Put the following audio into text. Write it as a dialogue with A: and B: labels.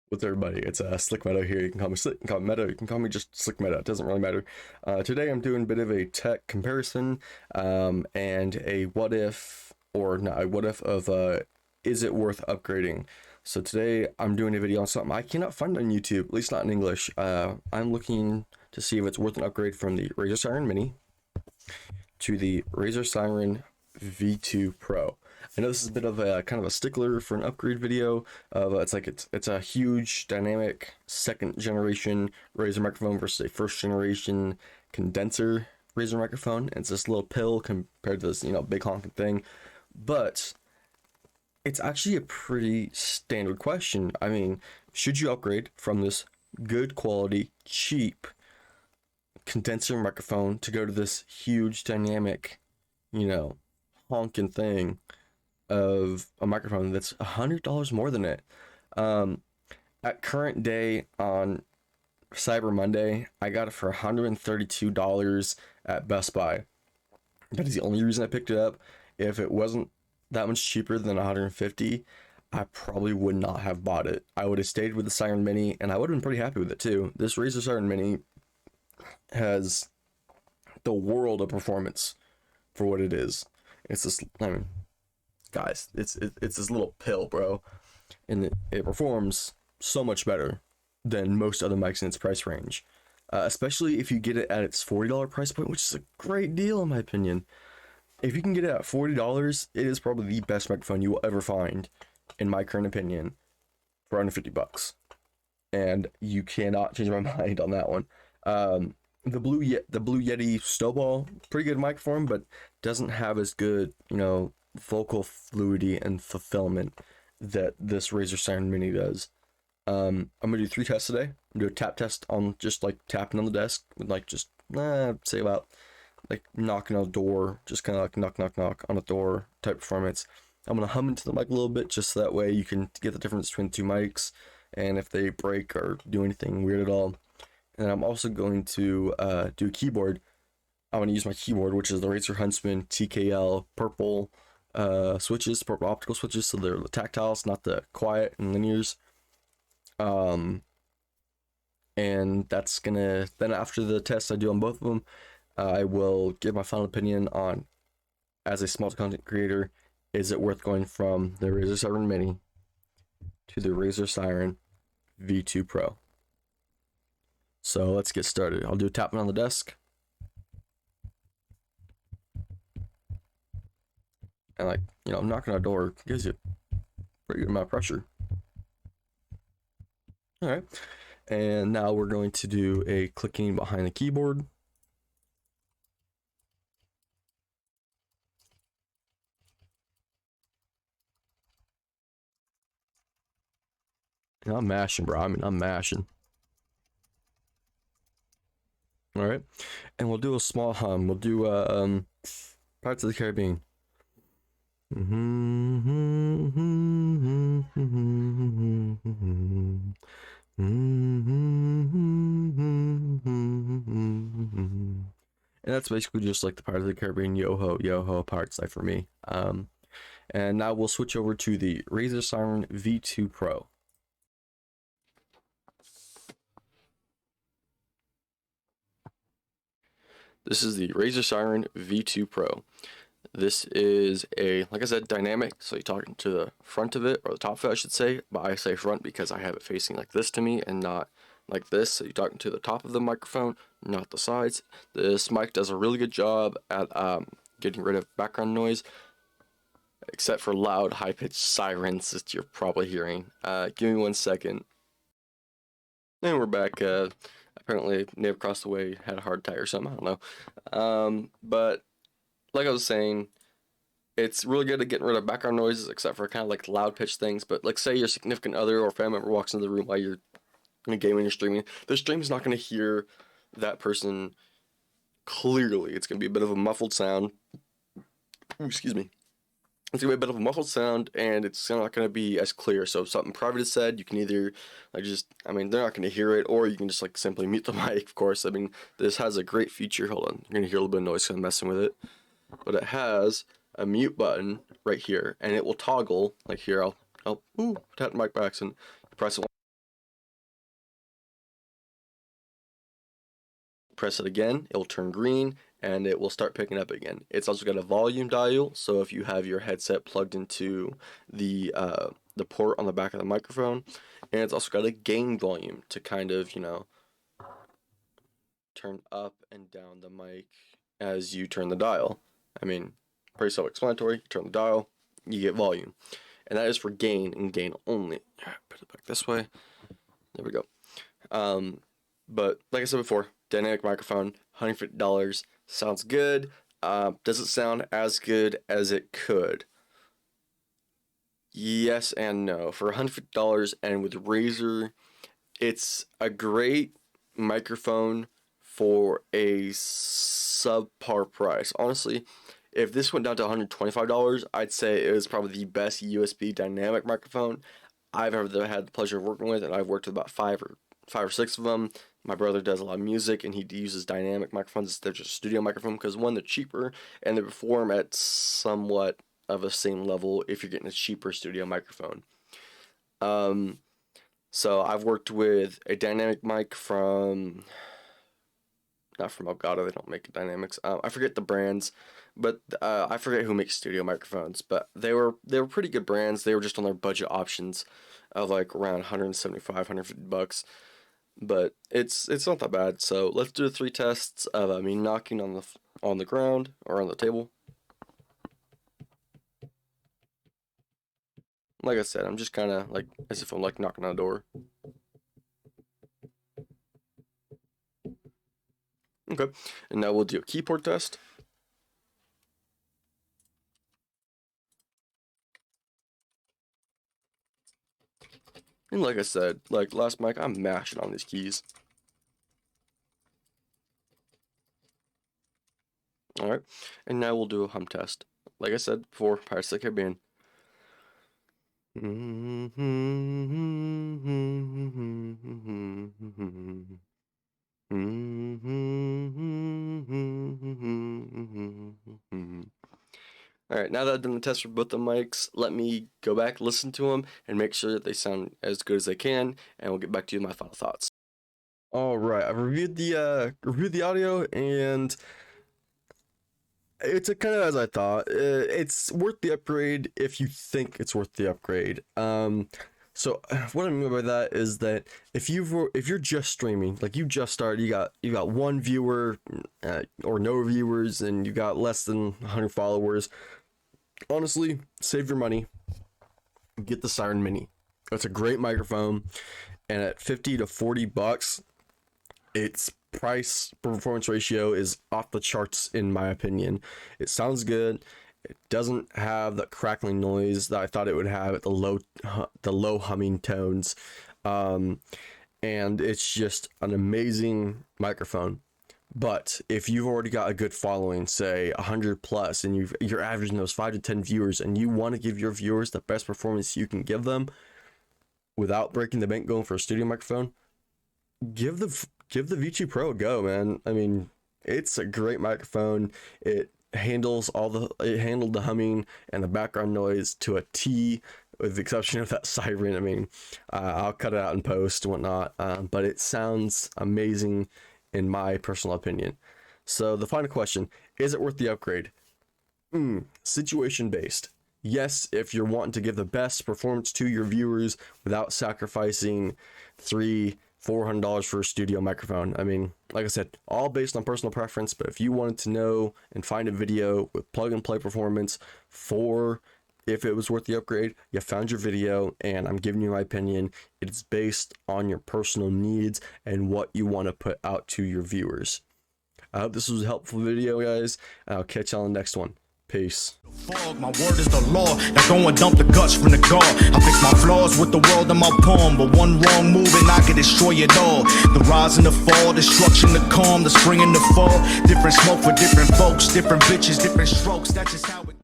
A: What's everybody? It's Slick Meadow here. You can call me Slick, you can call me Meadow, you can call me just Slick Meadow. It doesn't really matter. Today I'm doing a bit of a tech comparison and a what if, or not a what if of is it worth upgrading? So today I'm doing a video on something I cannot find on YouTube, at least not in English. I'm looking to see if it's worth an upgrade from the Razer Seiren Mini to the Razer Seiren V2 Pro. I know this is a bit of a kind of a stickler for an upgrade video. It's a huge dynamic second generation Razer microphone versus a first generation condenser Razer microphone. It's this little pill compared to this big honking thing, but it's actually a pretty standard question. I mean, should you upgrade from this good quality cheap condenser microphone to go to this huge dynamic, honking thing of a microphone that's $100 more than it? Um, at current day on Cyber Monday, I got it for $132 at Best Buy. That is the only reason I picked it up. If it wasn't that much cheaper than 150, I probably would not have bought it. I would have stayed with the Siren Mini, and I would have been pretty happy with it too. This Razer Siren Mini has the world of performance for what it is. It's this, I mean, guys, it's this little pill, bro, and it performs so much better than most other mics in its price range. Especially if you get it at its $40 price point, which is a great deal in my opinion. If you can get it at $40, it is probably the best microphone you will ever find, in my current opinion, for under $50. And you cannot change my mind on that one. The Blue Yeti Snowball, pretty good microphone, but doesn't have as good, vocal fluidity and fulfillment that this Razer Siren Mini does. I'm gonna do 3 tests today. I'm gonna do a tap test on just like tapping on the desk with like just say about like knocking on a door, just kind of like knock knock knock on a door type performance. I'm gonna hum into the mic a little bit just so that way you can get the difference between the two mics and if they break or do anything weird at all. And I'm also going to do a keyboard. I'm gonna use my keyboard, which is the Razer Huntsman TKL purple switches, purple optical switches, so they're the tactiles, not the quiet and linears. And that's gonna, then after the test I do on both of them, I will give my final opinion on, as a small content creator, is it worth going from the Razer Siren Mini to the Razer Siren V2 Pro. So let's get started. I'll do a tapping on the desk. And like, knocking on a door gives you a pretty good amount of pressure. All right. And now we're going to do a clicking behind the keyboard. And I'm mashing, bro. I'm mashing. All right. And we'll do a small hum. We'll do Pirates of the Caribbean. And that's basically just like the Pirates of the Caribbean yo ho parts like for me. And now we'll switch over to the Razer Siren V2 Pro. This is the Razer Siren V2 Pro. This is a, like I said, dynamic, so you're talking to the front of it, or the top of it I should say, but I say front because I have it facing like this to me and not like this, so you're talking to the top of the microphone, not the sides. This mic does a really good job at getting rid of background noise, except for loud, high-pitched sirens that you're probably hearing. Give me 1 second. And we're back. Apparently, neighbor across the way had a heart attack or something, I don't know. But like I was saying, it's really good at getting rid of background noises, except for kind of like loud pitched things. But like, say your significant other or family member walks into the room while you're gaming or streaming, the stream's not going to hear that person clearly. It's going to be a bit of a muffled sound. Ooh, excuse me. It's going to be a bit of a muffled sound, and it's not going to be as clear. So if something private is said, you can either like they're not going to hear it, or you can just like simply mute the mic. Of course, I mean, this has a great feature. Hold on, you're going to hear a little bit of noise because I'm messing with it. But it has a mute button right here, and it will toggle like here. I'll tap the mic back and press it press it again, it will turn green and it will start picking up again. It's also got a volume dial, so if you have your headset plugged into the port on the back of the microphone, and it's also got a gain volume to kind of, you know, turn up and down the mic as you turn the dial. I mean, pretty self-explanatory. Turn the dial, you get volume, and that is for gain and gain only. Put it back this way. There we go. But like I said before, dynamic microphone, $150, sounds good. Does it sound as good as it could? Yes and no. For $150 and with Razer, it's a great microphone for a subpar price. Honestly, if this went down to $125, I'd say it was probably the best USB dynamic microphone I've ever had the pleasure of working with, and I've worked with about five or six of them. My brother does a lot of music, and he uses dynamic microphones. They're just a studio microphone because, one, they're cheaper, and they perform at somewhat of the same level if you're getting a cheaper studio microphone. So I've worked with a dynamic mic from, not from Elgato, they don't make dynamics. I forget the brands, but I forget who makes studio microphones, but they were pretty good brands. They were just on their budget options of like around $175, $150. But it's not that bad. So let's do the 3 tests of me knocking on the ground or on the table. Like I said, I'm just kind of like as if I'm like knocking on a door. Okay, and now we'll do a keyboard test. And like I said, like last mic, I'm mashing on these keys. Alright, and now we'll do a hum test. Like I said before, Pirates of the Caribbean. Alright, now that I've done the test for both the mics, let me go back, listen to them, and make sure that they sound as good as they can, and we'll get back to you with my final thoughts. Alright, I've reviewed the audio, and it's kind of as I thought. It's worth the upgrade if you think it's worth the upgrade. So what I mean by that is that if you're just streaming, like you just started, you got 1 viewer or no viewers, and you got less than 100 followers, honestly, save your money. Get the Seiren Mini. It's a great microphone, and at $50 to $40, its price performance ratio is off the charts in my opinion. It sounds good. It doesn't have the crackling noise that I thought it would have at the low humming tones, and it's just an amazing microphone. But if you've already got a good following, say 100 plus, and you're averaging those 5 to 10 viewers, and you want to give your viewers the best performance you can give them without breaking the bank going for a studio microphone, give the V2 Pro a go, man. I mean, it's a great microphone. It handled the humming and the background noise to a T, with the exception of that siren. I mean, I'll cut it out in post and whatnot, but it sounds amazing in my personal opinion. So the final question, is it worth the upgrade? Situation based. Yes, if you're wanting to give the best performance to your viewers without sacrificing $300-400 for a studio microphone. I mean, like I said, all based on personal preference, but if you wanted to know and find a video with plug and play performance for if it was worth the upgrade, you found your video, and I'm giving you my opinion. It's based on your personal needs and what you want to put out to your viewers. I hope this was a helpful video, guys, and I'll catch you on the next one. Peace.
B: My word is the law. Now go and dump the guts from the guard. I fix my flaws with the world in my palm, but one wrong move and I can destroy it all. The rise and the fall, destruction, the calm, the spring and the fall. Different smoke for different folks, different bitches, different strokes. That's just how it